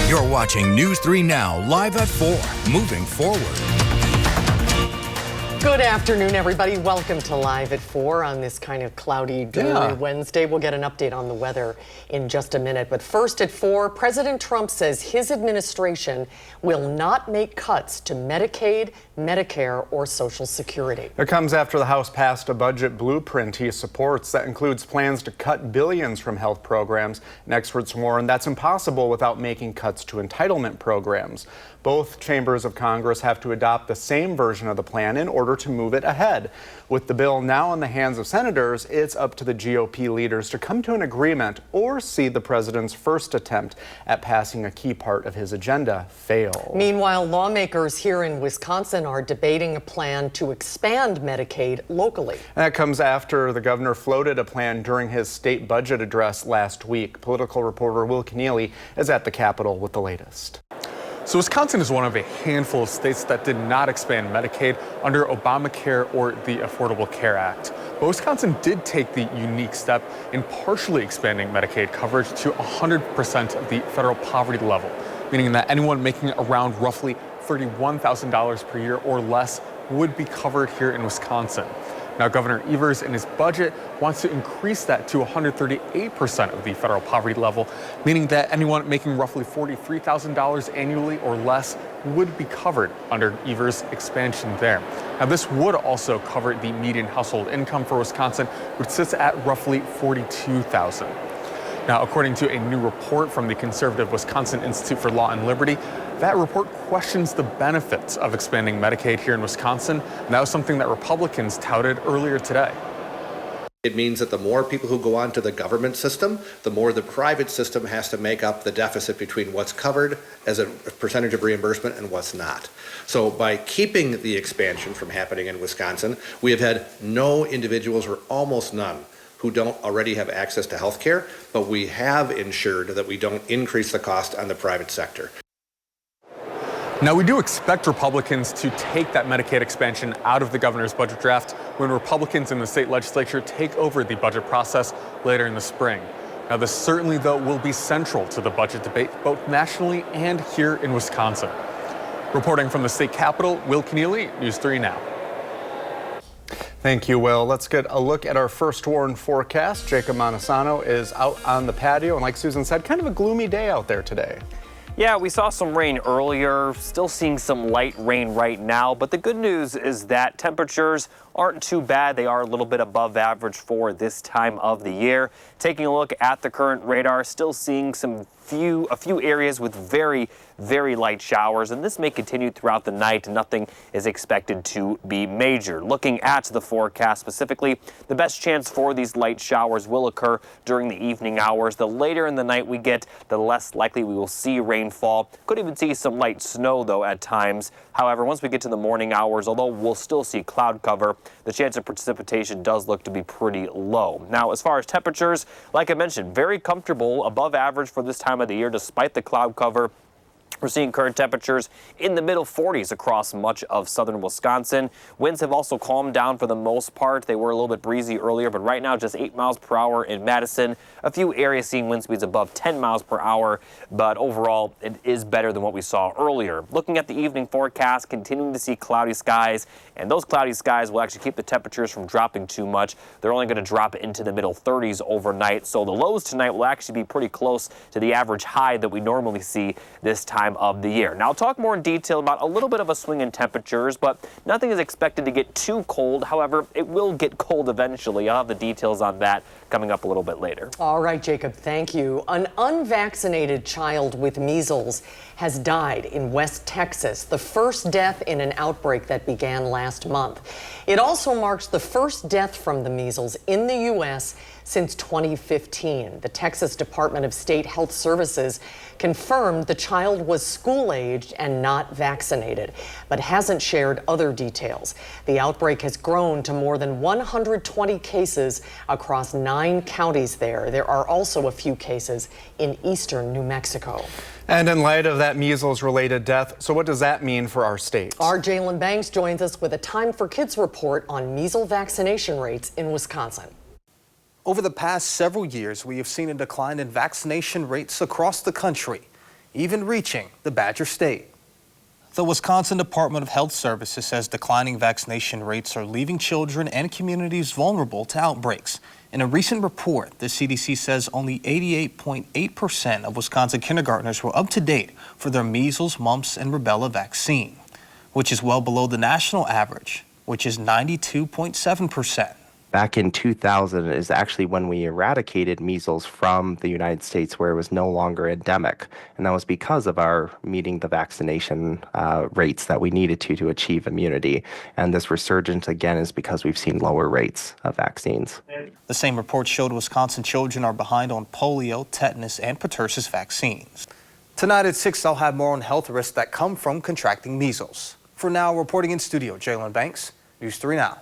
You're watching News 3 Now, live at 4, moving forward. Good afternoon, everybody. Welcome to Live at 4 on this kind of cloudy, dreary Wednesday. We'll get an update on the weather in just a minute. But first at 4, President Trump says his administration will not make cuts to Medicaid, Medicare, or Social Security. It comes after the House passed a budget blueprint he supports that includes plans to cut billions from health programs. And experts warn that's impossible without making cuts to entitlement programs. Both chambers of Congress have to adopt the same version of the plan in order to move it ahead. With the bill now in the hands of senators, it's up to the GOP leaders to come to an agreement or see the president's first attempt at passing a key part of his agenda fail. Meanwhile, lawmakers here in Wisconsin are debating a plan to expand Medicaid locally. And that comes after the governor floated a plan during his state budget address last week. Political reporter Will Keneally is at the Capitol with the latest. So Wisconsin is one of a handful of states that did not expand Medicaid under Obamacare or the Affordable Care Act. But Wisconsin did take the unique step in partially expanding Medicaid coverage to 100% of the federal poverty level, meaning that anyone making around roughly $31,000 per year or less would be covered here in Wisconsin. Now, Governor Evers in his budget wants to increase that to 138% of the federal poverty level, meaning that anyone making roughly $43,000 annually or less would be covered under Evers' expansion there. Now, this would also cover the median household income for Wisconsin, which sits at roughly $42,000. Now, according to a new report from the conservative Wisconsin Institute for Law and Liberty, that report questions the benefits of expanding Medicaid here in Wisconsin. And that was something that Republicans touted earlier today. It means that the more people who go on to the government system, the more the private system has to make up the deficit between what's covered as a percentage of reimbursement and what's not. So by keeping the expansion from happening in Wisconsin, we have had no individuals, or almost none, who don't already have access to health care, but we have ensured that we don't increase the cost on the private sector. Now, we do expect Republicans to take that Medicaid expansion out of the governor's budget draft when Republicans in the state legislature take over the budget process later in the spring. Now, this certainly, though, will be central to the budget debate, both nationally and here in Wisconsin. Reporting from the state capitol, Will Keneally, News 3 Now. Thank you, Will. Let's get a look at our first warn forecast. Jacob Montesano is out on the patio, and like Susan said, kind of a gloomy day out there today. Yeah, we saw some rain earlier, still seeing some light rain right now, but the good news is that temperatures aren't too bad. They are a little bit above average for this time of the year. Taking a look at the current radar, still seeing a few areas with very light showers, and this may continue throughout the night. Nothing is expected to be major. Looking at the forecast specifically, the best chance for these light showers will occur during the evening hours. The later in the night we get, the less likely we will see rainfall. Could even see some light snow though at times. However, once we get to the morning hours, although we'll still see cloud cover, the chance of precipitation does look to be pretty low. Now, as far as temperatures, like I mentioned, very comfortable, above average for this time of the year despite the cloud cover. We're seeing current temperatures in the middle 40s across much of southern Wisconsin. Winds have also calmed down for the most part. They were a little bit breezy earlier, but right now just 8 miles per hour in Madison. A few areas seeing wind speeds above 10 miles per hour, but overall it is better than what we saw earlier. Looking at the evening forecast, continuing to see cloudy skies, and those cloudy skies will actually keep the temperatures from dropping too much. They're only going to drop into the middle 30s overnight, so the lows tonight will actually be pretty close to the average high that we normally see this time of the year. Now, I'll talk more in detail about a little bit of a swing in temperatures, but nothing is expected to get too cold. However, it will get cold eventually. I'll have the details on that coming up a little bit later. All right, Jacob, thank you. An unvaccinated child with measles has died in West Texas, the first death in an outbreak that began last month. It also marks the first death from the measles in the U.S. since 2015. The Texas Department of State Health Services confirmed the child was school-aged and not vaccinated, but hasn't shared other details. The outbreak has grown to more than 120 cases across 9 counties there. There are also a few cases in eastern New Mexico. And in light of that measles-related death, so what does that mean for our state? Our Jalen Banks joins us with a Time for Kids report on measles vaccination rates in Wisconsin. Over the past several years, we have seen a decline in vaccination rates across the country. even reaching the Badger State. The Wisconsin Department of Health Services says declining vaccination rates are leaving children and communities vulnerable to outbreaks. In a recent report, the CDC says only 88.8% of Wisconsin kindergartners were up to date for their measles, mumps, and rubella vaccine, which is well below the national average, which is 92.7%. Back in 2000 is actually when we eradicated measles from the United States, where it was no longer endemic. And that was because of our meeting the vaccination rates that we needed to achieve immunity. And this resurgence, again, is because we've seen lower rates of vaccines. The same report showed Wisconsin children are behind on polio, tetanus, and pertussis vaccines. Tonight at 6, I'll have more on health risks that come from contracting measles. For now, reporting in studio, Jalen Banks, News 3 Now.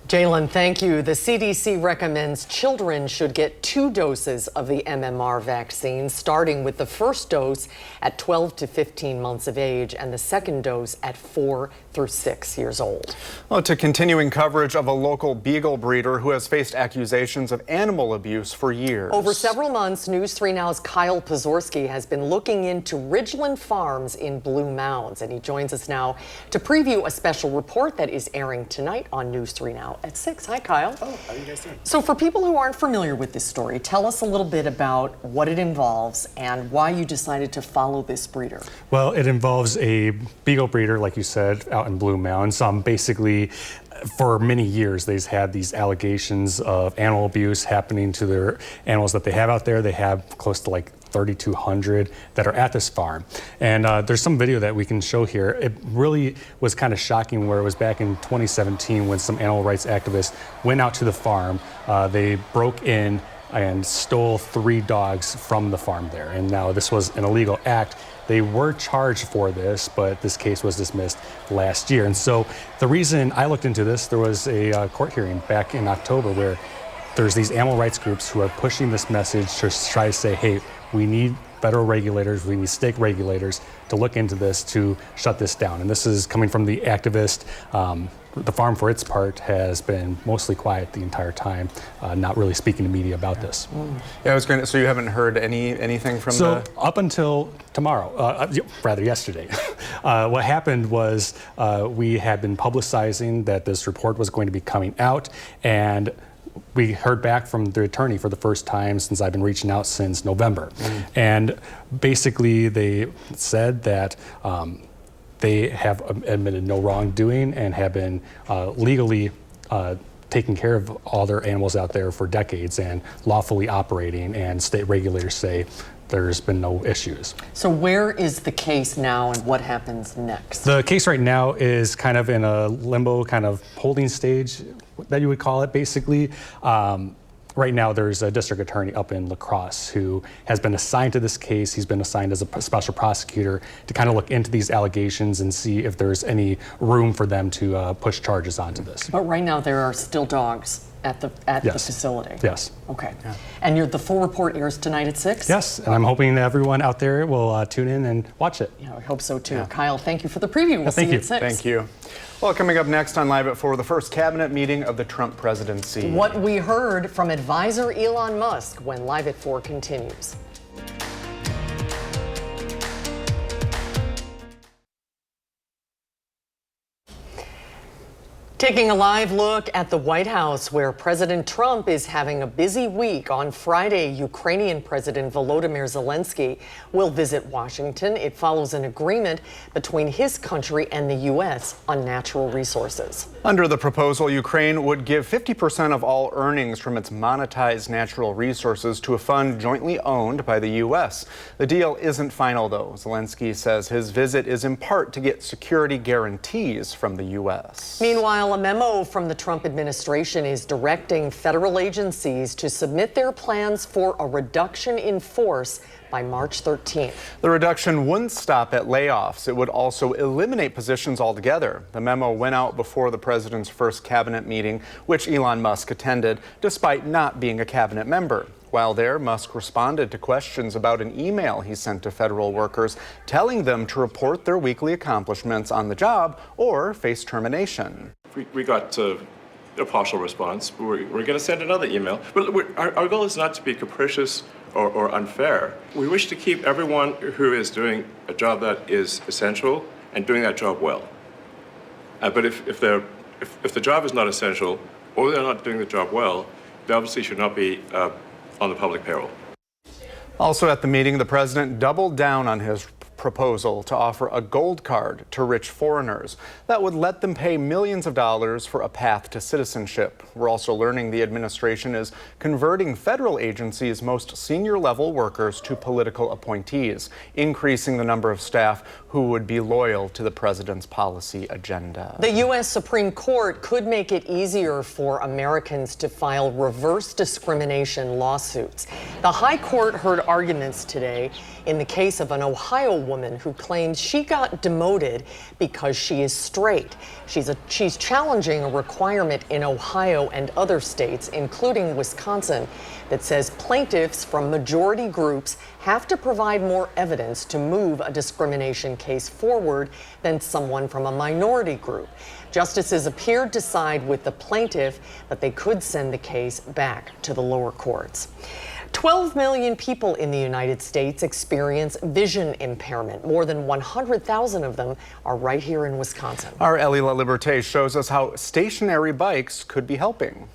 Jalen, thank you. The CDC recommends children should get 2 doses of the MMR vaccine, starting with the first dose at 12 to 15 months of age and the second dose at 4 through 6 years old. Well, to continuing coverage of a local beagle breeder who has faced accusations of animal abuse for years. Over several months, News 3 Now's Kyle Pozorski has been looking into Ridgeland Farms in Blue Mounds, and he joins us now to preview a special report that is airing tonight on News 3 Now at 6. Hi, Kyle. Oh, how are you guys doing? So for people who aren't familiar with this story, tell us a little bit about what it involves and why you decided to follow this breeder. Well, it involves a beagle breeder, like you said, out in Blue Mounds. Basically, for many years, they've had these allegations of animal abuse happening to their animals that they have out there. They have close to like 3,200 that are at this farm. And there's some video that we can show here. It really was kind of shocking where it was back in 2017 when some animal rights activists went out to the farm. They broke in and stole 3 dogs from the farm there. And now this was an illegal act. They were charged for this, but this case was dismissed last year. And so the reason I looked into this, there was a court hearing back in October where there's these animal rights groups who are pushing this message to try to say, hey, we need federal regulators, we need state regulators to look into this to shut this down. And this is coming from the activist. The farm, for its part, has been mostly quiet the entire time, not really speaking to media about this. Yeah, I was going to. So you haven't heard anything from So up until tomorrow, rather yesterday, what happened was we had been publicizing that this report was going to be coming out, and we heard back from the attorney for the first time since I've been reaching out since November. And basically they said that they have admitted no wrongdoing and have been legally taking care of all their animals out there for decades and lawfully operating, and state regulators say there's been no issues. So where is the case now and what happens next? The case right now is kind of in a limbo kind of holding stage that you would call it, basically. Right now, there's a district attorney up in La Crosse who has been assigned to this case. He's been assigned as a special prosecutor to kind of look into these allegations and see if there's any room for them to push charges onto this. But right now, there are still dogs at the facility. Yes. Okay. Yeah. And the full report airs tonight at 6? Yes, and I'm hoping everyone out there will tune in and watch it. Yeah, I hope so too. Yeah. Kyle, thank you for the preview. We'll see you at 6. Thank you. Well, coming up next on Live at 4, the first cabinet meeting of the Trump presidency. What we heard from advisor Elon Musk when Live at 4 continues. Taking a live look at the White House, where President Trump is having a busy week. On Friday, Ukrainian President Volodymyr Zelensky will visit Washington. It follows an agreement between his country and the U.S. on natural resources. Under the proposal, Ukraine would give 50% of all earnings from its monetized natural resources to a fund jointly owned by the U.S. The deal isn't final, though. Zelensky says his visit is in part to get security guarantees from the U.S. Meanwhile, a memo from the Trump administration is directing federal agencies to submit their plans for a reduction in force by March 13th. The reduction wouldn't stop at layoffs. It would also eliminate positions altogether. The memo went out before the president's first cabinet meeting, which Elon Musk attended, despite not being a cabinet member. While there, Musk responded to questions about an email he sent to federal workers telling them to report their weekly accomplishments on the job or face termination. We got a partial response. We're going to send another email. But our goal is not to be capricious or unfair. We wish to keep everyone who is doing a job that is essential and doing that job well. But if the job is not essential or they're not doing the job well, they obviously should not be on the public payroll. Also at the meeting, the president doubled down on his proposal to offer a gold card to rich foreigners that would let them pay millions of dollars for a path to citizenship. We're also learning the administration is converting federal agencies' most senior level workers to political appointees, increasing the number of staff who would be loyal to the president's policy agenda. The U.S. Supreme Court could make it easier for Americans to file reverse discrimination lawsuits. The High Court heard arguments today in the case of an Ohio woman who claims she got demoted because she is straight. She's challenging a requirement in Ohio and other states, including Wisconsin, that says plaintiffs from majority groups have to provide more evidence to move a discrimination case forward than someone from a minority group. Justices appeared to side with the plaintiff that they could send the case back to the lower courts. 12 million people in the United States experience vision impairment. More than 100,000 of them are right here in Wisconsin. Our Ellie La Liberté shows us how stationary bikes could be helping.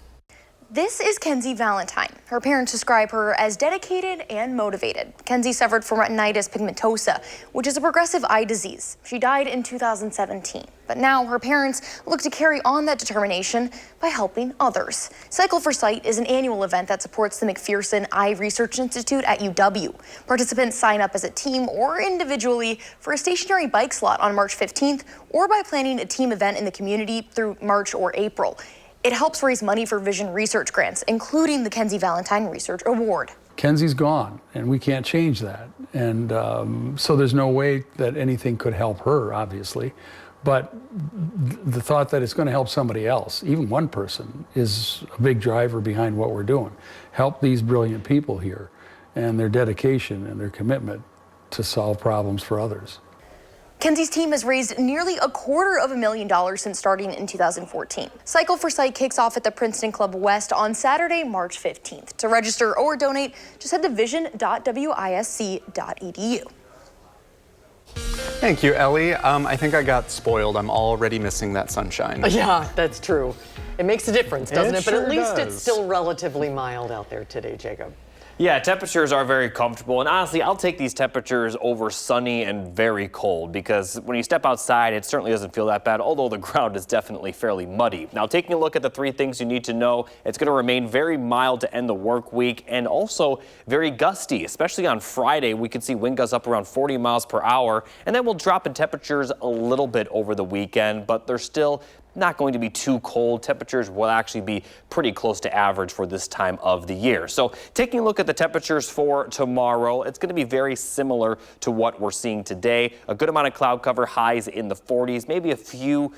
This is Kenzie Valentine. Her parents describe her as dedicated and motivated. Kenzie suffered from retinitis pigmentosa, which is a progressive eye disease. She died in 2017. But now her parents look to carry on that determination by helping others. Cycle for Sight is an annual event that supports the McPherson Eye Research Institute at UW. Participants sign up as a team or individually for a stationary bike slot on March 15th or by planning a team event in the community through March or April. It helps raise money for vision research grants, including the Kenzie Valentine Research Award. Kenzie's gone, and we can't change that. And so there's no way that anything could help her, obviously. But the thought that it's going to help somebody else, even one person, is a big driver behind what we're doing. Help these brilliant people here and their dedication and their commitment to solve problems for others. Kenzie's team has raised nearly $250,000 since starting in 2014. Cycle for Sight kicks off at the Princeton Club West on Saturday, March 15th. To register or donate, just head to vision.wisc.edu. Thank you, Ellie. I think I got spoiled. I'm already missing that sunshine. Yeah, that's true. It makes a difference, doesn't it? But sure at least does. it's still relatively mild out there today, Jacob. Yeah, temperatures are very comfortable, and honestly, I'll take these temperatures over sunny and very cold because when you step outside, it certainly doesn't feel that bad, although the ground is definitely fairly muddy. Now, taking a look at the three things you need to know, it's going to remain very mild to end the work week and also very gusty, especially on Friday. We could see wind gusts up around 40 miles per hour, and then we'll drop in temperatures a little bit over the weekend, but they're still not going to be too cold. Temperatures will actually be pretty close to average for this time of the year. So taking a look at the temperatures for tomorrow, it's going to be very similar to what we're seeing today. A good amount of cloud cover, highs in the 40s, maybe a few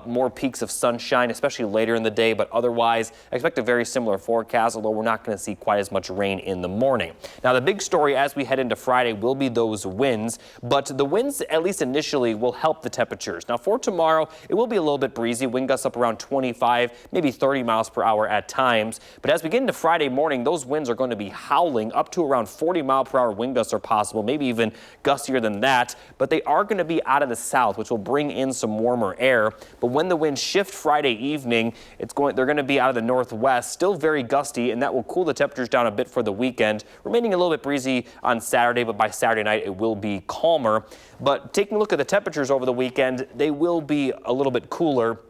more peaks of sunshine, especially later in the day, but otherwise I expect a very similar forecast, although we're not going to see quite as much rain in the morning. Now the big story as we head into Friday will be those winds, but the winds, at least initially, will help the temperatures. Now for tomorrow, it will be a little bit breezy. Wind gusts up around 25, maybe 30 miles per hour at times. But as we get into Friday morning, those winds are going to be howling. Up to around 40 mile per hour wind gusts are possible, maybe even gustier than that. But they are going to be out of the south, which will bring in some warmer air. But when the winds shift Friday evening, they're going to be out of the northwest, still very gusty, and that will cool the temperatures down a bit for the weekend, remaining a little bit breezy on Saturday, but by Saturday night it will be calmer. But taking a look at the temperatures over the weekend, they will be a little bit cooler.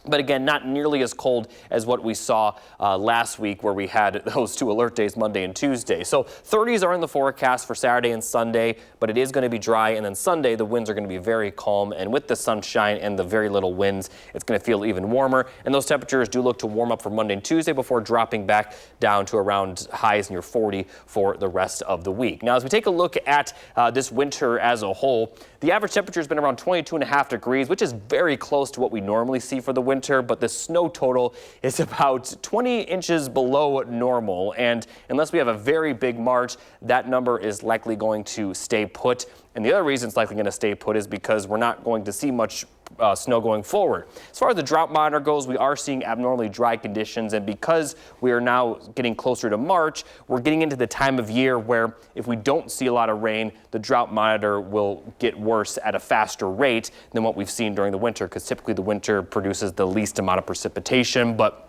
But again, not nearly as cold as what we saw last week where we had those two alert days, Monday and Tuesday. So 30s are in the forecast for Saturday and Sunday, but it is going to be dry. And then Sunday, the winds are going to be very calm. And with the sunshine and the very little winds, it's going to feel even warmer. And those temperatures do look to warm up for Monday and Tuesday before dropping back down to around highs near 40 for the rest of the week. Now, as we take a look at this winter as a whole, the average temperature has been around 22.5 degrees, which is very close to what we normally see for the winter, but the snow total is about 20 inches below normal. And unless we have a very big March, that number is likely going to stay put. And the other reason it's likely going to stay put is because we're not going to see much snow going forward. As far as the drought monitor goes, we are seeing abnormally dry conditions, and because we are now getting closer to March, we're getting into the time of year where if we don't see a lot of rain, the drought monitor will get worse at a faster rate than what we've seen during the winter, because typically the winter produces the least amount of precipitation. But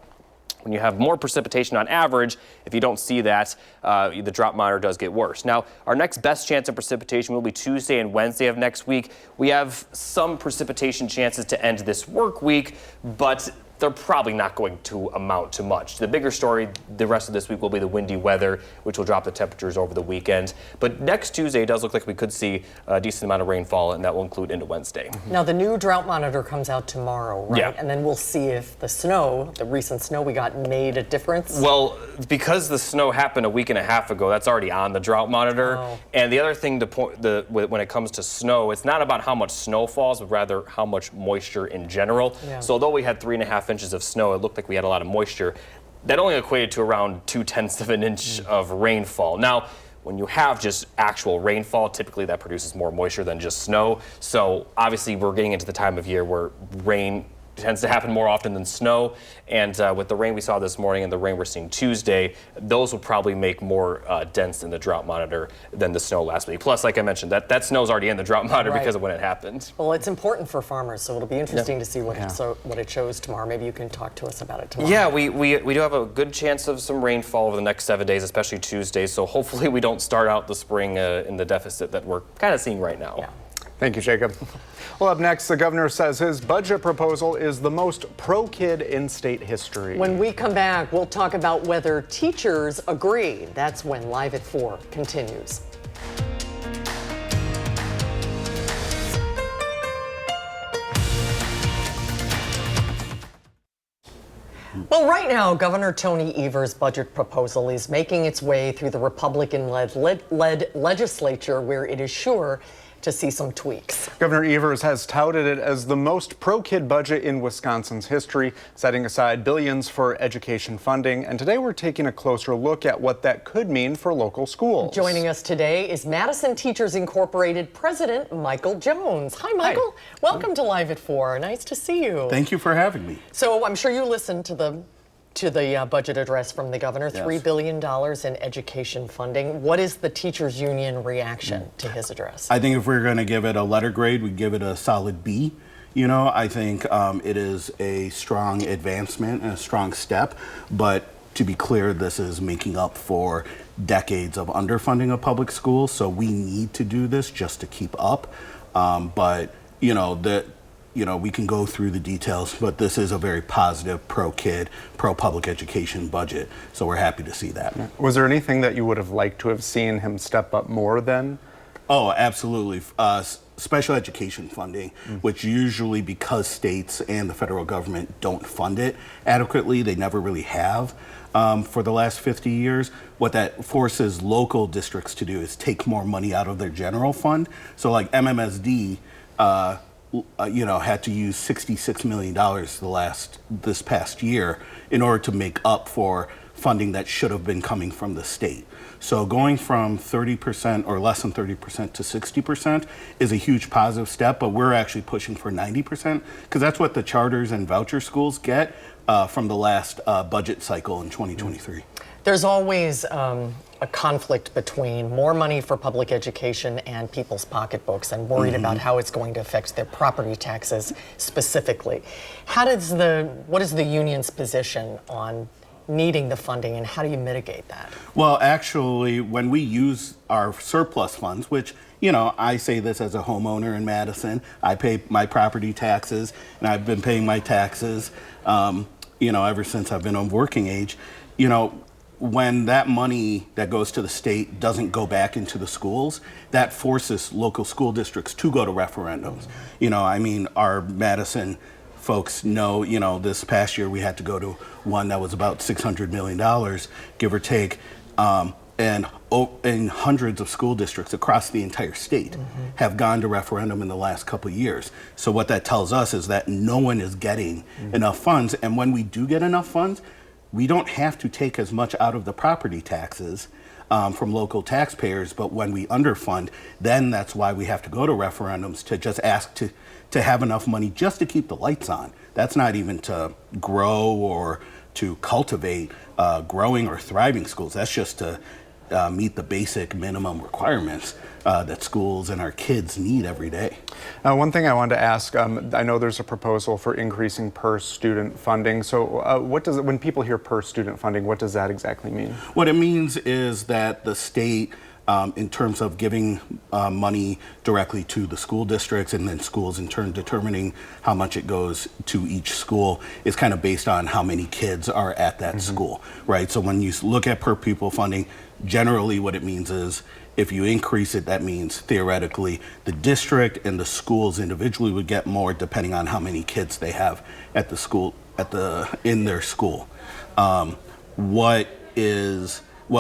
when you have more precipitation on average, if you don't see that, the drought monitor does get worse. Now, our next best chance of precipitation will be Tuesday and Wednesday of next week. We have some precipitation chances to end this work week, but they're probably not going to amount to much. The bigger story the rest of this week will be the windy weather, which will drop the temperatures over the weekend. But next Tuesday, it does look like we could see a decent amount of rainfall, and that will include into Wednesday. Now, the new drought monitor comes out tomorrow, right? Yeah. And then we'll see if the snow, the recent snow we got, made a difference. Well, because the snow happened a week and a half ago, that's already on the drought monitor. Oh. And the other thing to when it comes to snow, it's not about how much snow falls, but rather how much moisture in general. Yeah. So although we had 3.5 inches of snow, it looked like we had a lot of moisture. That only equated to around 0.2 of an inch of rainfall. Now, when you have just actual rainfall, typically that produces more moisture than just snow. So obviously we're getting into the time of year where rain tends to happen more often than snow, and with the rain we saw this morning and the rain we're seeing Tuesday, those will probably make more dents in the drought monitor than the snow last week. Plus, like I mentioned, that snow's already in the drought monitor because of when it happened. Well, it's important for farmers, so it'll be interesting to see what it shows tomorrow. Maybe you can talk to us about it tomorrow. Yeah, we do have a good chance of some rainfall over the next 7 days, especially Tuesday, so hopefully we don't start out the spring in the deficit that we're kind of seeing right now. Yeah. Thank you, Jacob. Well, up next, the governor says his budget proposal is the most pro-kid in state history. When we come back, we'll talk about whether teachers agree. That's when Live at 4 continues. Well, right now, Governor Tony Evers' budget proposal is making its way through the Republican-led legislature, where it is sure to see some tweaks. Governor Evers has touted it as the most pro-kid budget in Wisconsin's history, setting aside billions for education funding. And today we're taking a closer look at what that could mean for local schools. Joining us today is Madison Teachers Incorporated President Michael Jones. Hi, Michael. Hi. Welcome to Live at 4. Nice to see you. Thank you for having me. So I'm sure you listened to the budget address from the governor, $3 billion in education funding. What is the teachers union reaction to his address? I think if we're going to give it a letter grade, we'd give it a solid B. You know, I think it is a strong advancement and a strong step, but to be clear, this is making up for decades of underfunding of public schools, so we need to do this just to keep up. But, we can go through the details, but this is a very positive pro-kid, pro-public education budget, so we're happy to see that. Was there anything that you would have liked to have seen him step up more than? Oh, absolutely. Special education funding, which usually, because states and the federal government don't fund it adequately, they never really have for the last 50 years. What that forces local districts to do is take more money out of their general fund. So like MMSD, had to use $66 million this past year in order to make up for funding that should have been coming from the state. So going from 30% or less than 30% to 60% is a huge positive step, but we're actually pushing for 90% because that's what the charters and voucher schools get from the last budget cycle in 2023. There's always a conflict between more money for public education and people's pocketbooks, and worried about how it's going to affect their property taxes specifically. What is the union's position on needing the funding, and how do you mitigate that? Well, actually, when we use our surplus funds, which, I say this as a homeowner in Madison, I pay my property taxes, and I've been paying my taxes, ever since I've been of working age, when that money that goes to the state doesn't go back into the schools, that forces local school districts to go to referendums. Our Madison folks know, this past year we had to go to one that was about $600 million, give or take, and hundreds of school districts across the entire state have gone to referendum in the last couple of years. So what that tells us is that no one is getting enough funds, and when we do get enough funds, we don't have to take as much out of the property taxes from local taxpayers. But when we underfund, then that's why we have to go to referendums to just ask to have enough money just to keep the lights on. That's not even to grow or to cultivate growing or thriving schools. That's just to meet the basic minimum requirements that schools and our kids need every day. One thing I wanted to ask, I know there's a proposal for increasing per student funding. So when people hear per student funding, what does that exactly mean? What it means is that the state, in terms of giving money directly to the school districts and then schools in turn determining how much it goes to each school, is kind of based on how many kids are at that school, right? So when you look at per pupil funding, generally what it means is if you increase it, that means theoretically the district and the schools individually would get more depending on how many kids they have at the school, in their school. What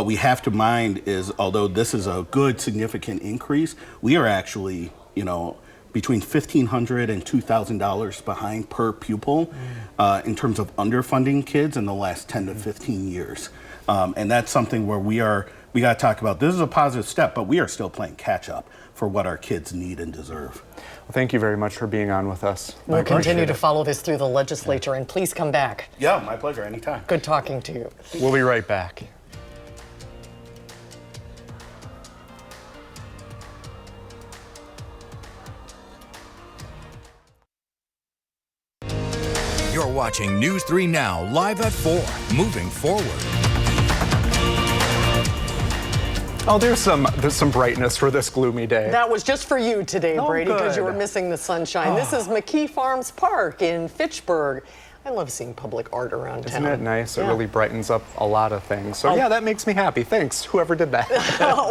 we have to mind is, although this is a good significant increase, we are actually, between $1,500 and $2,000 behind per pupil in terms of underfunding kids in the last 10 to 15 years. And that's something where we got to talk about. This is a positive step, but we are still playing catch up for what our kids need and deserve. Well, thank you very much for being on with us. We'll continue to follow this through the legislature, and please come back. Yeah, my pleasure, anytime. Good talking to you. We'll be right back. You're watching News 3 Now, live at 4, moving forward. Oh, there's some brightness for this gloomy day. That was just for you today, Brady, because you were missing the sunshine. This is McKee Farms Park in Fitchburg. I love seeing public art around town. Isn't it nice? Yeah. It really brightens up a lot of things. So yeah, that makes me happy. Thanks, whoever did that.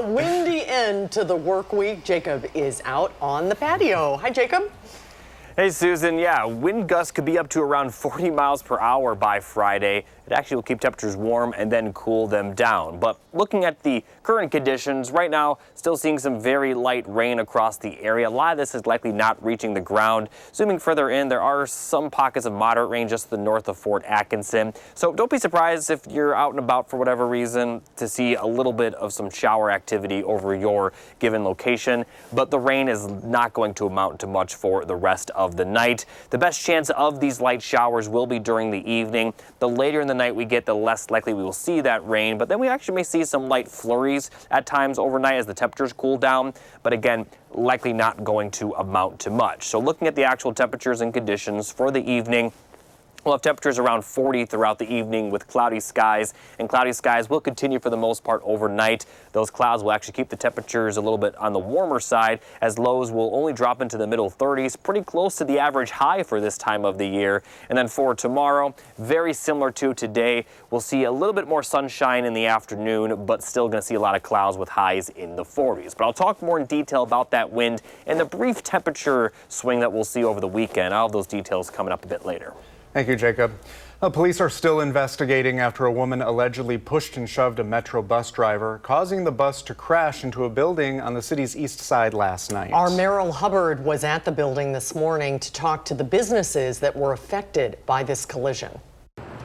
Windy end to the work week. Jacob is out on the patio. Hi, Jacob. Hey, Susan. Yeah, wind gusts could be up to around 40 miles per hour by Friday. It actually will keep temperatures warm and then cool them down. But looking at the current conditions right now, still seeing some very light rain across the area. A lot of this is likely not reaching the ground. Zooming further in, there are some pockets of moderate rain just to the north of Fort Atkinson. So don't be surprised if you're out and about for whatever reason to see a little bit of some shower activity over your given location. But the rain is not going to amount to much for the rest of the night. The best chance of these light showers will be during the evening. The later in the night we get, the less likely we will see that rain, but then we actually may see some light flurries at times overnight as the temperatures cool down, but again, likely not going to amount to much. So looking at the actual temperatures and conditions for the evening, we'll have temperatures around 40 throughout the evening with cloudy skies, and cloudy skies will continue for the most part overnight. Those clouds will actually keep the temperatures a little bit on the warmer side, as lows will only drop into the middle 30s, pretty close to the average high for this time of the year. And then for tomorrow, very similar to today, we'll see a little bit more sunshine in the afternoon, but still going to see a lot of clouds with highs in the 40s. But I'll talk more in detail about that wind and the brief temperature swing that we'll see over the weekend. I'll have those details coming up a bit later. Thank you, Jacob. Police are still investigating after a woman allegedly pushed and shoved a Metro bus driver, causing the bus to crash into a building on the city's east side last night. Our Merrill Hubbard was at the building this morning to talk to the businesses that were affected by this collision.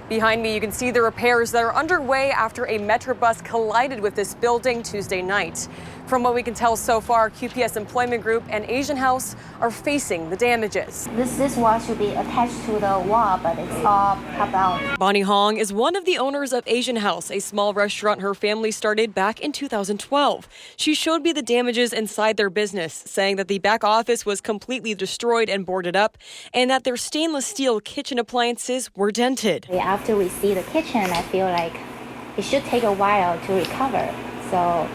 Behind me, you can see the repairs that are underway after a Metro bus collided with this building Tuesday night. From what we can tell so far, QPS Employment Group and Asian House are facing the damages. This wall should be attached to the wall, but it's all popped out. Bonnie Hong is one of the owners of Asian House, a small restaurant her family started back in 2012. She showed me the damages inside their business, saying that the back office was completely destroyed and boarded up, and that their stainless steel kitchen appliances were dented. After we see the kitchen, I feel like it should take a while to recover. So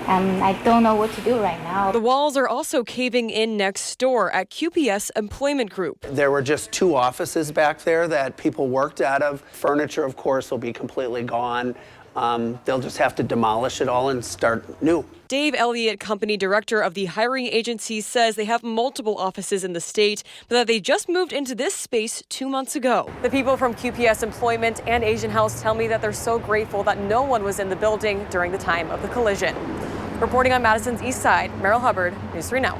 I don't know what to do right now. The walls are also caving in next door at QPS Employment Group. There were just 2 offices back there that people worked out of. Furniture, of course, will be completely gone. They'll just have to demolish it all and start new. Dave Elliott, company director of the hiring agency, says they have multiple offices in the state, but that they just moved into this space 2 months ago. The people from QPS Employment and Asian House tell me that they're so grateful that no one was in the building during the time of the collision. Reporting on Madison's east side, Merrill Hubbard, News 3 Now.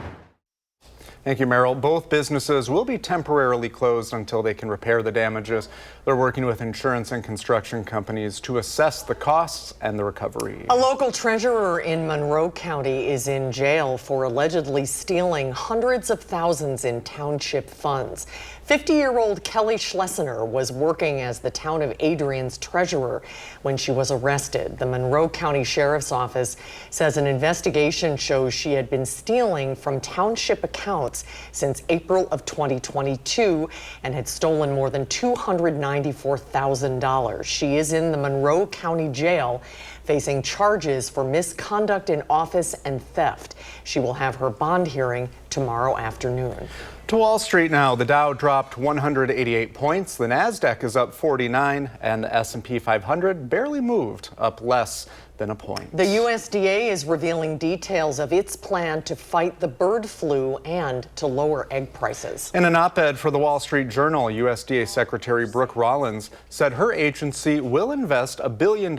Thank you, Merrill. Both businesses will be temporarily closed until they can repair the damages. They're working with insurance and construction companies to assess the costs and the recovery. A local treasurer in Monroe County is in jail for allegedly stealing hundreds of thousands in township funds. 50-year-old Kelly Schlesinger was working as the town of Adrian's treasurer when she was arrested. The Monroe County Sheriff's Office says an investigation shows she had been stealing from township accounts since April of 2022 and had stolen more than $294,000. She is in the Monroe County Jail facing charges for misconduct in office and theft. She will have her bond hearing tomorrow afternoon. To Wall Street now, the Dow dropped 188 points, the Nasdaq is up 49, and the S&P 500 barely moved, up less than a point. The USDA is revealing details of its plan to fight the bird flu and to lower egg prices. In an op-ed for the Wall Street Journal, USDA Secretary Brooke Rollins said her agency will invest $1 billion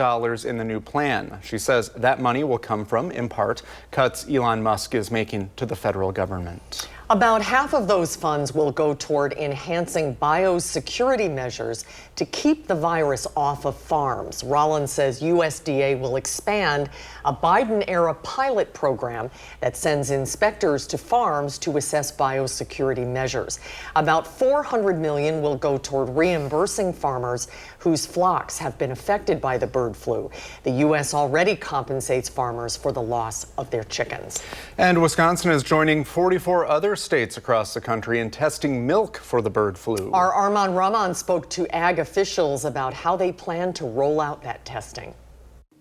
in the new plan. She says that money will come from, in part, cuts Elon Musk is making to the federal government. About half of those funds will go toward enhancing biosecurity measures to keep the virus off of farms. Rollins says USDA will expand a Biden-era pilot program that sends inspectors to farms to assess biosecurity measures. About $400 million will go toward reimbursing farmers whose flocks have been affected by the bird flu. The U.S. already compensates farmers for the loss of their chickens. And Wisconsin is joining 44 other states across the country in testing milk for the bird flu. Our Armand Rahman spoke to ag officials about how they plan to roll out that testing.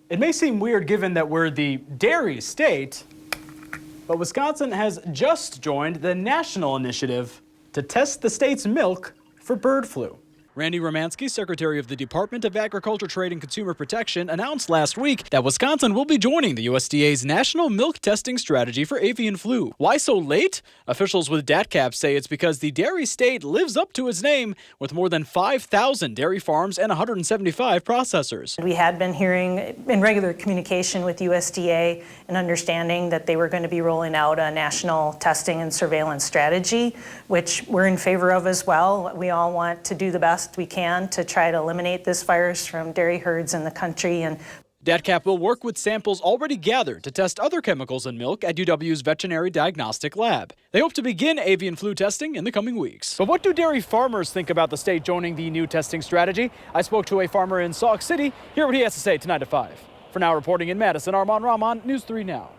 It may seem weird given that we're the dairy state, but Wisconsin has just joined the national initiative to test the state's milk for bird flu. Randy Romansky, Secretary of the Department of Agriculture, Trade, and Consumer Protection, announced last week that Wisconsin will be joining the USDA's national milk testing strategy for avian flu. Why so late? Officials with DATCAP say it's because the dairy state lives up to its name with more than 5,000 dairy farms and 175 processors. We had been hearing in regular communication with USDA and understanding that they were going to be rolling out a national testing and surveillance strategy, which we're in favor of as well. We all want to do the best we can to try to eliminate this virus from dairy herds in the country. And DATCAP will work with samples already gathered to test other chemicals in milk at UW's Veterinary Diagnostic Lab. They hope to begin avian flu testing in the coming weeks. But what do dairy farmers think about the state joining the new testing strategy? I spoke to a farmer in Sauk City. Hear what he has to say tonight at 5. For now, reporting in Madison, Armand Rahman, News 3 Now.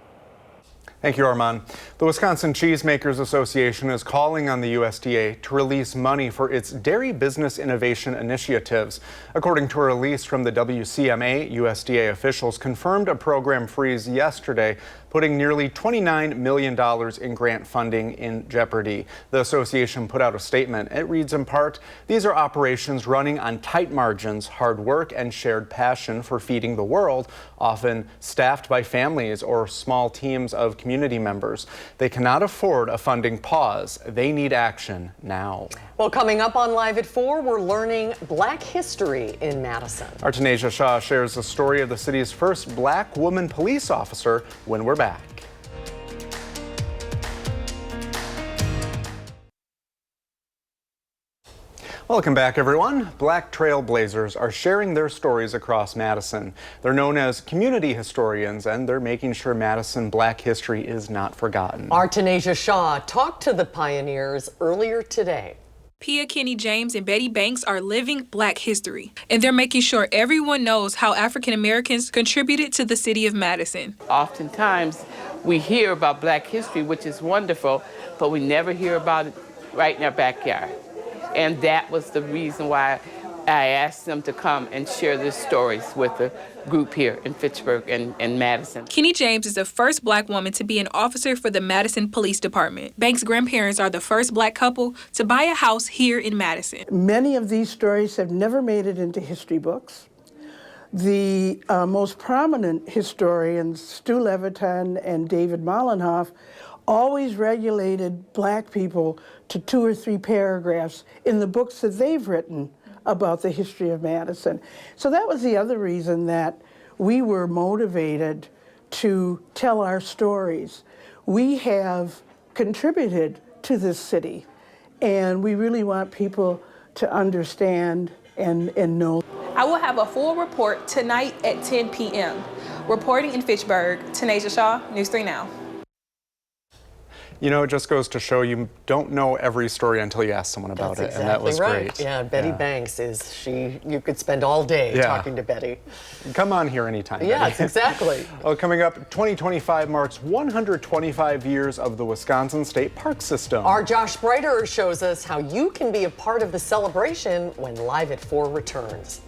Thank you, Armand. The Wisconsin Cheesemakers Association is calling on the USDA to release money for its dairy business innovation initiatives. According to a release from the WCMA, USDA officials confirmed a program freeze yesterday, putting nearly $29 million in grant funding in jeopardy. The association put out a statement. It reads in part, "These are operations running on tight margins, hard work, and shared passion for feeding the world, often staffed by families or small teams of community members. They cannot afford a funding pause. They need action now." Well, coming up on Live at 4, we're learning Black history in Madison. Our Tanisha Shaw shares the story of the city's first Black woman police officer when we're back. Welcome back, everyone. Black trailblazers are sharing their stories across Madison. They're known as community historians, and they're making sure Madison Black history is not forgotten. Our Tanisha Shaw talked to the pioneers earlier today. Pia Kenny James and Betty Banks are living Black history, and they're making sure everyone knows how African Americans contributed to the city of Madison. Oftentimes, we hear about Black history, which is wonderful, but we never hear about it right in our backyard. And that was the reason why I asked them to come and share their stories with the group here in Fitchburg and Madison. Kenny James is the first Black woman to be an officer for the Madison Police Department. Banks' grandparents are the first Black couple to buy a house here in Madison. Many of these stories have never made it into history books. The most prominent historians, Stu Leviton and David Mollenhoff, always regulated Black people to 2 or 3 paragraphs in the books that they've written about the history of Madison. So that was the other reason that we were motivated to tell our stories. We have contributed to this city, and we really want people to understand and know. I will have a full report tonight at 10 p.m. Reporting in Fitchburg, Tanasia Shaw, News 3 Now. You know, it just goes to show you don't know every story until you ask someone about it, and that was great. Yeah, Betty Banks you could spend all day talking to Betty. Come on here anytime. Yes, exactly. Well, coming up, 2025 marks 125 years of the Wisconsin State Park System. Our Josh Breiter shows us how you can be a part of the celebration when Live at 4 returns.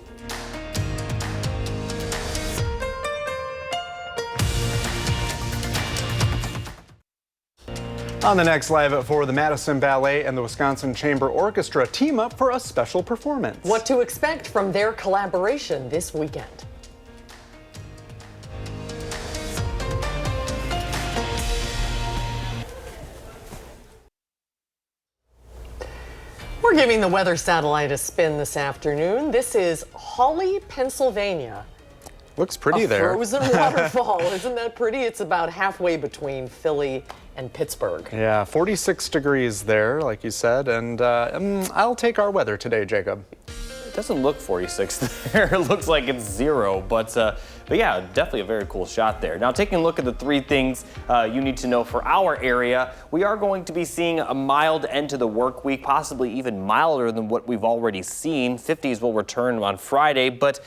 On the next Live at 4, the Madison Ballet and the Wisconsin Chamber Orchestra team up for a special performance. What to expect from their collaboration this weekend. We're giving the weather satellite a spin this afternoon. This is Hawley, Pennsylvania. Looks pretty there. Frozen waterfall. Isn't that pretty? It's about halfway between Philly and Pittsburgh. Yeah, 46 degrees there, like you said, and I'll take our weather today, Jacob. It doesn't look 46 there. It looks like it's 0, but yeah, definitely a very cool shot there. Now, taking a look at the 3 things you need to know for our area, we are going to be seeing a mild end to the work week, possibly even milder than what we've already seen. 50s will return on Friday, but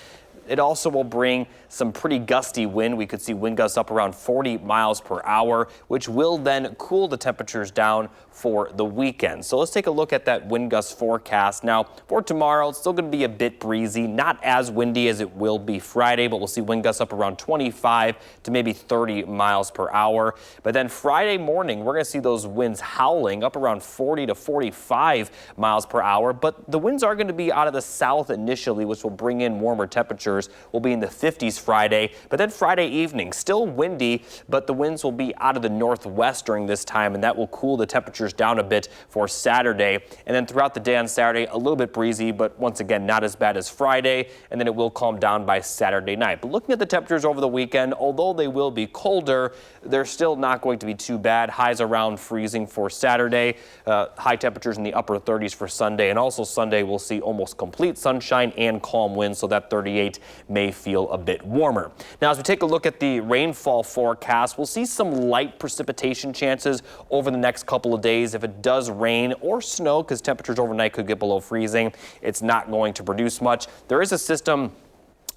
it also will bring some pretty gusty wind. We could see wind gusts up around 40 miles per hour, which will then cool the temperatures down for the weekend. So let's take a look at that wind gust forecast. Now, for tomorrow, it's still going to be a bit breezy, not as windy as it will be Friday, but we'll see wind gusts up around 25 to maybe 30 miles per hour. But then Friday morning, we're going to see those winds howling up around 40 to 45 miles per hour. But the winds are going to be out of the south initially, which will bring in warmer temperatures. We'll be in the 50s Friday, but then Friday evening, still windy, but the winds will be out of the northwest during this time, and that will cool the temperatures down a bit for Saturday. And then throughout the day on Saturday, a little bit breezy, but once again, not as bad as Friday, and then it will calm down by Saturday night. But looking at the temperatures over the weekend, although they will be colder, they're still not going to be too bad. Highs around freezing for Saturday, high temperatures in the upper 30s for Sunday, and also Sunday we'll see almost complete sunshine and calm winds, so that 38 may feel a bit warmer. Now, as we take a look at the rainfall forecast, we'll see some light precipitation chances over the next couple of days. If it does rain or snow, because temperatures overnight could get below freezing, it's not going to produce much. There is a system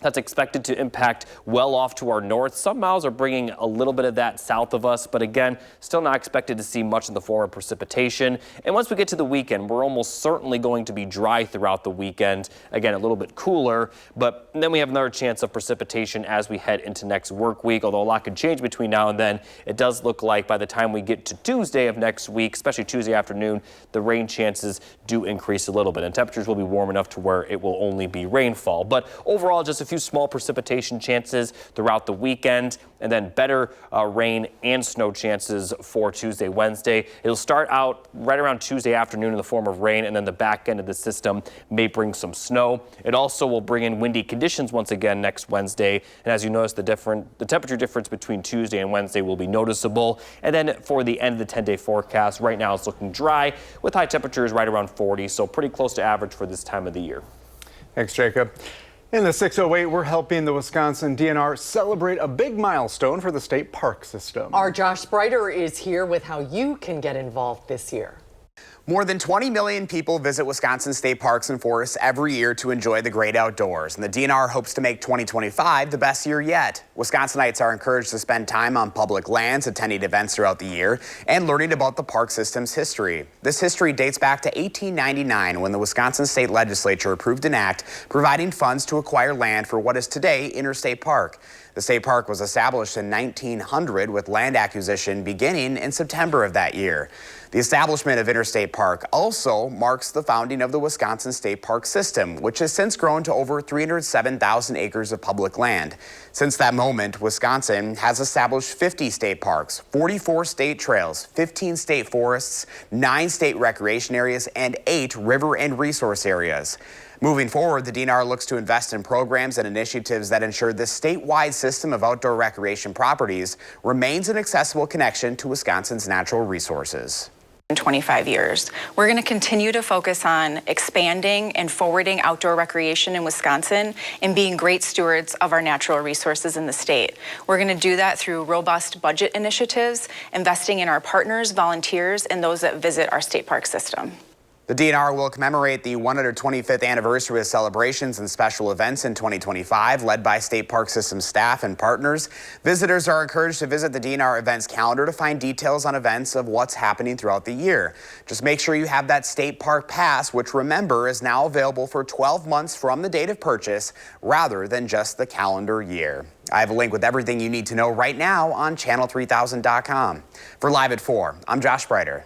that's expected to impact well off to our north. Some miles are bringing a little bit of that south of us, but again, still not expected to see much in the form of precipitation. And once we get to the weekend, we're almost certainly going to be dry throughout the weekend. Again, a little bit cooler, but then we have another chance of precipitation as we head into next work week. Although a lot could change between now and then, it does look like by the time we get to Tuesday of next week, especially Tuesday afternoon, the rain chances do increase a little bit, and temperatures will be warm enough to where it will only be rainfall. But overall, just a few small precipitation chances throughout the weekend, and then better rain and snow chances for Tuesday, Wednesday. It'll start out right around Tuesday afternoon in the form of rain, and then the back end of the system may bring some snow. It also will bring in windy conditions once again next Wednesday, and as you notice, the temperature difference between Tuesday and Wednesday will be noticeable. And then for the end of the 10-day forecast, right now it's looking dry with high temperatures right around 40, so pretty close to average for this time of the year. Thanks, Jacob. In the 608, we're helping the Wisconsin DNR celebrate a big milestone for the state park system. Our Josh Breiter is here with how you can get involved this year. More than 20 million people visit Wisconsin state parks and forests every year to enjoy the great outdoors, and the DNR hopes to make 2025 the best year yet. Wisconsinites are encouraged to spend time on public lands, attending events throughout the year, and learning about the park system's history. This history dates back to 1899, when the Wisconsin State Legislature approved an act providing funds to acquire land for what is today Interstate Park. The state park was established in 1900 with land acquisition beginning in September of that year. The establishment of Interstate Park also marks the founding of the Wisconsin State Park System, which has since grown to over 307,000 acres of public land. Since that moment, Wisconsin has established 50 state parks, 44 state trails, 15 state forests, 9 state recreation areas, and 8 river and resource areas. Moving forward, the DNR looks to invest in programs and initiatives that ensure this statewide system of outdoor recreation properties remains an accessible connection to Wisconsin's natural resources. In 25 years. We're going to continue to focus on expanding and forwarding outdoor recreation in Wisconsin and being great stewards of our natural resources in the state. We're going to do that through robust budget initiatives, investing in our partners, volunteers, and those that visit our state park system. The DNR will commemorate the 125th anniversary with celebrations and special events in 2025, led by State Park System staff and partners. Visitors are encouraged to visit the DNR events calendar to find details on events of what's happening throughout the year. Just make sure you have that State Park Pass, which, remember, is now available for 12 months from the date of purchase rather than just the calendar year. I have a link with everything you need to know right now on channel3000.com. For Live at 4, I'm Josh Breiter.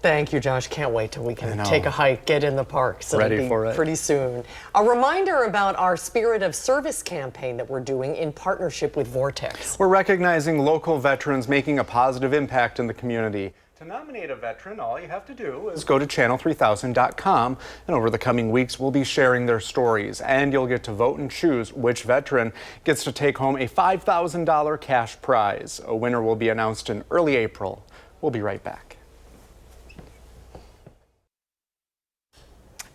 Thank you, Josh. Can't wait till we can take a hike, get in the parks. Ready for it. Pretty soon. A reminder about our Spirit of Service campaign that we're doing in partnership with Vortex. We're recognizing local veterans making a positive impact in the community. To nominate a veteran, all you have to do is go to channel3000.com, and over the coming weeks, we'll be sharing their stories, and you'll get to vote and choose which veteran gets to take home a $5,000 cash prize. A winner will be announced in early April. We'll be right back.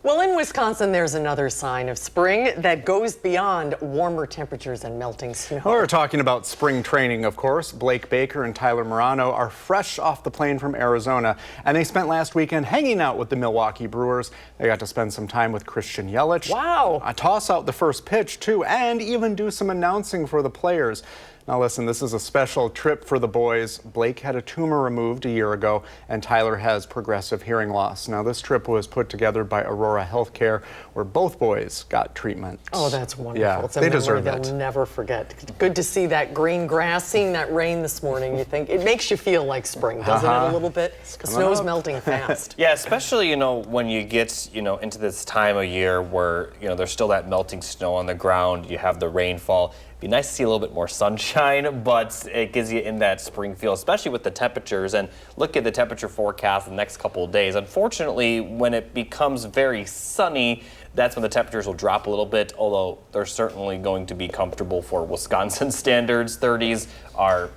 Well, in Wisconsin, there's another sign of spring that goes beyond warmer temperatures and melting snow. We're talking about spring training, of course. Blake Baker and Tyler Morano are fresh off the plane from Arizona, and they spent last weekend hanging out with the Milwaukee Brewers. They got to spend some time with Christian Yelich. Wow. Toss out the first pitch, too, and even do some announcing for the players. Now listen, this is a special trip for the boys. Blake had a tumor removed a year ago, and Tyler has progressive hearing loss. Now this trip was put together by Aurora Healthcare, where both boys got treatment. Oh, that's wonderful. Yeah, it's a they memory deserve they'll it. never forget. Good to see that green grass, seeing that rain this morning. You think it makes you feel like spring, doesn't it, a little bit? The snow's melting fast. Yeah, especially, when you get, into this time of year where, there's still that melting snow on the ground, you have the rainfall. It'd be nice to see a little bit more sunshine, but it gives you in that spring feel, especially with the temperatures. And look at the temperature forecast the next couple of days. Unfortunately, when it becomes very sunny, that's when the temperatures will drop a little bit, although they're certainly going to be comfortable for Wisconsin standards. 30s are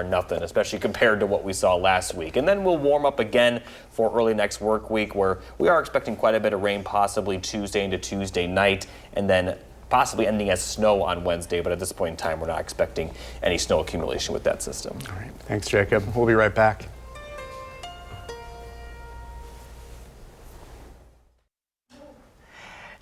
nothing, especially compared to what we saw last week. And then we'll warm up again for early next work week, where we are expecting quite a bit of rain, possibly Tuesday into Tuesday night, and then possibly ending as snow on Wednesday. But at this point in time, we're not expecting any snow accumulation with that system. All right. Thanks, Jacob. We'll be right back.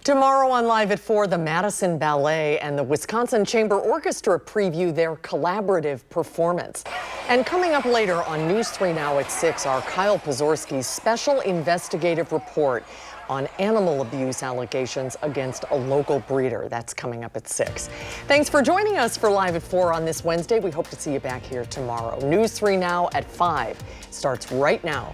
Tomorrow on Live at 4, the Madison Ballet and the Wisconsin Chamber Orchestra preview their collaborative performance. And coming up later on News 3 Now at 6, our Kyle Pozorski's special investigative report on animal abuse allegations against a local breeder. That's coming up at 6. Thanks for joining us for Live at 4 on this Wednesday. We hope to see you back here tomorrow. News 3 Now at 5 starts right now.